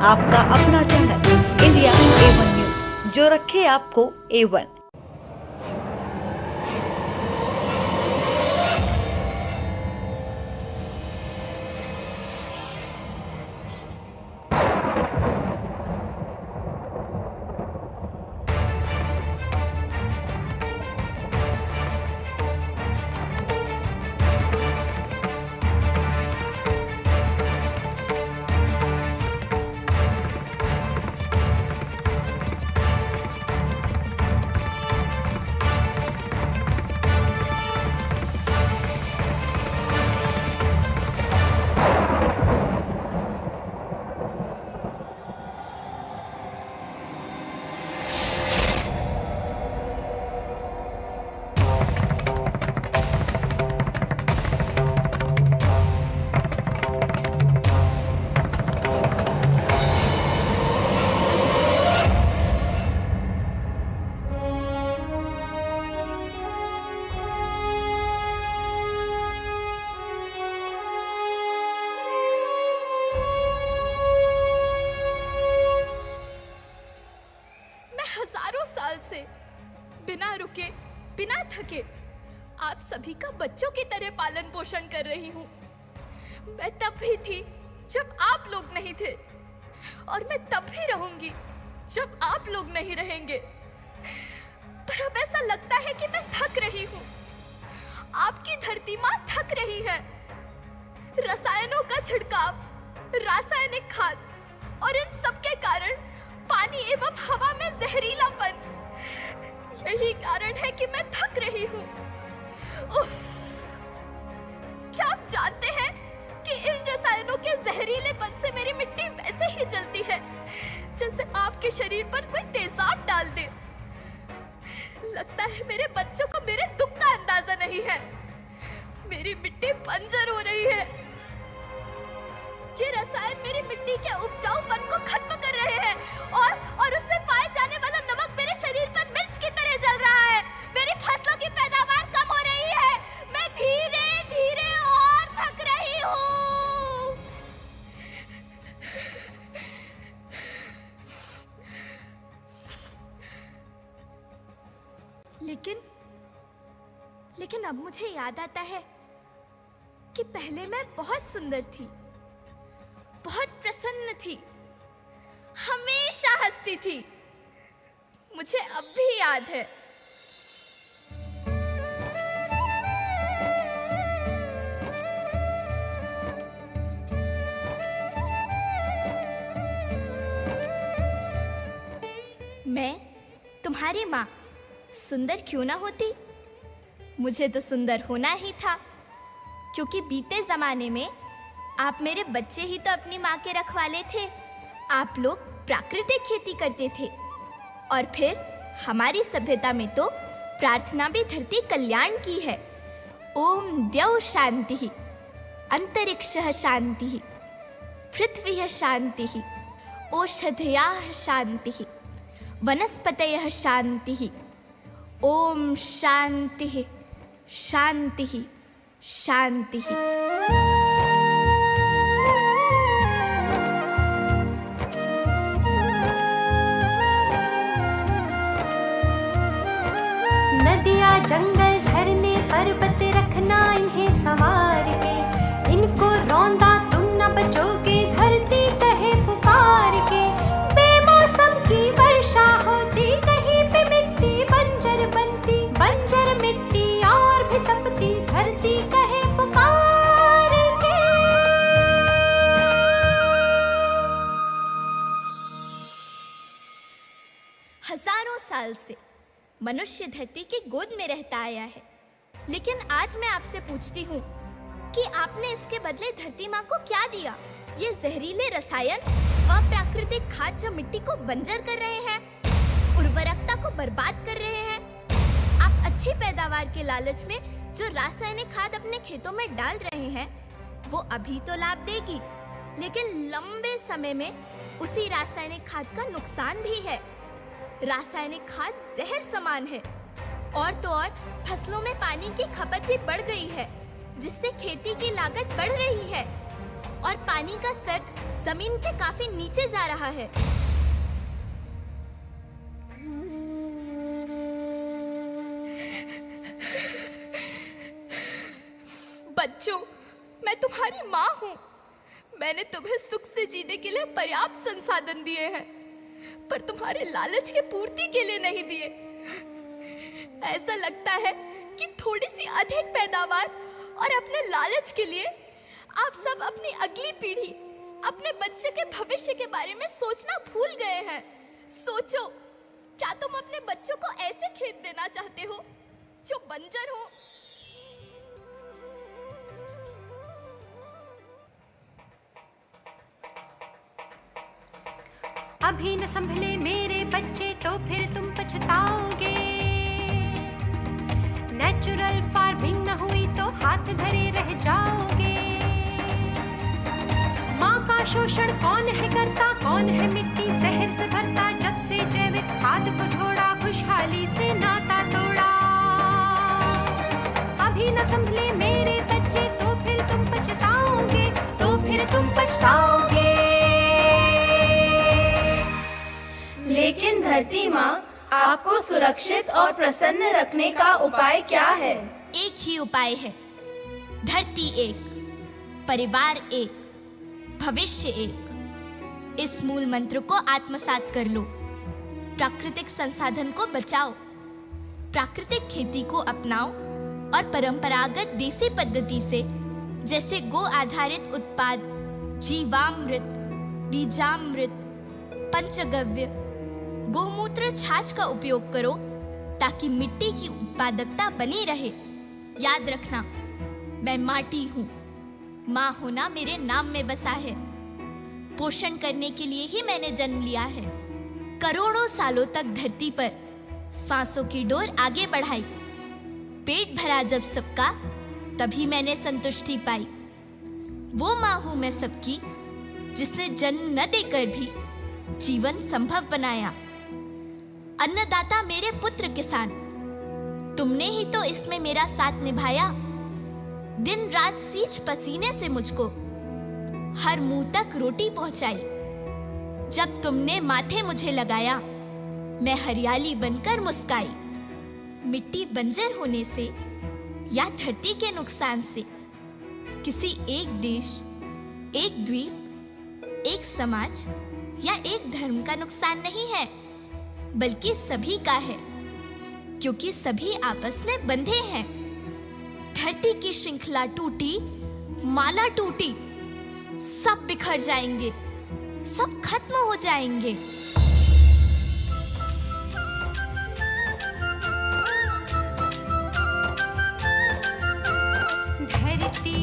आपका अपना channel India A1 news, जो रखे आपको A1। हजारों साल से बिना रुके बिना थके आप सभी का बच्चों की तरह पालन पोषण कर रही हूँ। मैं तब भी थी जब आप लोग नहीं थे, और मैं तब भी रहूंगी जब आप लोग नहीं रहेंगे। पर अब ऐसा लगता है कि मैं थक रही हूँ। आपकी धरती माँ थक रही है। रसायनों का छिड़काव, रासायनिक खाद और इन सब के कारण पानी एवं हवा में जहरीलापन, यही कारण है कि मैं थक रही हूँ। क्या आप जानते हैं कि इन रसायनों के जहरीलेपन से मेरी मिट्टी वैसे ही जलती है जैसे आपके शरीर पर कोई तेजाब डाल दे। लगता है मेरे बच्चों को मेरे दुख का अंदाजा नहीं है। मेरी मिट्टी बंजर हो रही है। ये रसायन मेरी मिट्टी के उपजाऊपन को खत्म कर रहे हैं और उसमें पाए जाने वाला नमक मेरे शरीर पर मिर्च की तरह जल रहा है। मेरी फसलों की पैदावार कम हो रही है। मैं धीरे धीरे और थक रही हूँ। लेकिन अब मुझे याद आता है कि पहले मैं बहुत सुंदर थी, बहुत प्रसन्न थी, हमेशा हंसती थी। मुझे अब भी याद है। मैं तुम्हारी माँ सुंदर क्यों ना होती? मुझे तो सुंदर होना ही था, क्योंकि बीते जमाने में आप मेरे बच्चे ही तो अपनी माँ के रखवाले थे। आप लोग प्राकृतिक खेती करते थे, और फिर हमारी सभ्यता में तो प्रार्थना भी धरती कल्याण की है। ओम द्यौ शांति, अंतरिक्षः शांति, पृथ्वी शांति, औषधयः शांति, वनस्पतयः शांति। ओम शांति शांति शांति। नदियाँ जंगल झरने पर्वत रखना इन्हें संवार के, इनको रौंदा तुम न बचोगे धरती कहे पुकार के। बेमौसम की वर्षा होती, कहीं पे मिट्टी बंजर बनती, बंजर मिट्टी और भी तपती, धरती कहे पुकार के। हजारों साल से मनुष्य धरती की गोद में रहता आया है, लेकिन आज मैं आपसे पूछती हूँ कि आपने इसके बदले धरती माँ को क्या दिया? ये जहरीले रसायन, अप्राकृतिक खाद जो मिट्टी को बंजर कर रहे हैं, उर्वरकता को बर्बाद कर रहे हैं। आप अच्छी पैदावार के लालच में जो रासायनिक खाद अपने खेतों में डाल रहे हैं, वो अभी तो लाभ देगी, लेकिन लंबे समय में उसी रासायनिक खाद का नुकसान भी है। रासायनिक खाद जहर समान है, और तो और फसलों में पानी की खपत भी बढ़ गई है, जिससे खेती की लागत बढ़ रही है और पानी का स्तर जमीन के काफी नीचे जा रहा है। बच्चों, मैं तुम्हारी माँ हूँ। मैंने तुम्हें सुख से जीने के लिए पर्याप्त संसाधन दिए हैं, पर तुम्हारे लालच के पूर्ति के लिए नहीं दिए। ऐसा लगता है कि थोड़ी सी अधिक पैदावार और अपने लालच के लिए आप सब अपनी अगली पीढ़ी, अपने बच्चे के भविष्य के बारे में सोचना भूल गए हैं। सोचो, क्या तुम अपने बच्चों को ऐसे खेत देना चाहते हो जो बंजर हो? अभी न संभले मेरे बच्चे तो फिर तुम पछताओगे। नेचुरल फार्मिंग न हुई तो हाथ धरे रह जाओगे। माँ का शोषण कौन है करता, कौन है मिट्टी जहर से भरता। जब से जैविक खाद को छोड़ा, खुशहाली से नाता तोड़ा। अभी न संभले मेरे बच्चे तो फिर तुम पछताओगे, तो फिर तुम पछताओगे। लेकिन धरती माँ, आपको सुरक्षित और प्रसन्न रखने का उपाय क्या है? एक ही उपाय है। धरती एक, परिवार एक, भविष्य एक। इस मूल मंत्र को आत्मसात कर लो। प्राकृतिक संसाधन को बचाओ, प्राकृतिक खेती को अपनाओ और परंपरागत देसी पद्धति से, जैसे गो आधारित उत्पाद, जीवामृत, बीजामृत, पंचगव्य, गोमूत्र, छाछ का उपयोग करो ताकि मिट्टी की उत्पादकता बनी रहे। याद रखना, मैं माटी हूँ। माँ होना मेरे नाम में बसा है। पोषण करने के लिए ही मैंने जन्म लिया है। करोड़ों सालों तक धरती पर सांसों की डोर आगे बढ़ाई। पेट भरा जब सबका, तभी मैंने संतुष्टि पाई। वो माँ हूँ मैं सबकी, जिसने जन्म न देकर भी जीवन संभव बनाया। अन्नदाता मेरे पुत्र किसान, तुमने ही तो इसमें मेरा साथ निभाया। दिन रात सींच पसीने से मुझको हर मुंह तक रोटी पहुंचाई। जब तुमने माथे मुझे लगाया, मैं हरियाली बनकर मुस्काई। मिट्टी बंजर होने से या धरती के नुकसान से किसी एक देश, एक द्वीप, एक समाज या एक धर्म का नुकसान नहीं है, बल्कि सभी का है, क्योंकि सभी आपस में बंधे हैं। धरती की श्रृंखला टूटी, माला टूटी, सब बिखर जाएंगे, सब खत्म हो जाएंगे। धरती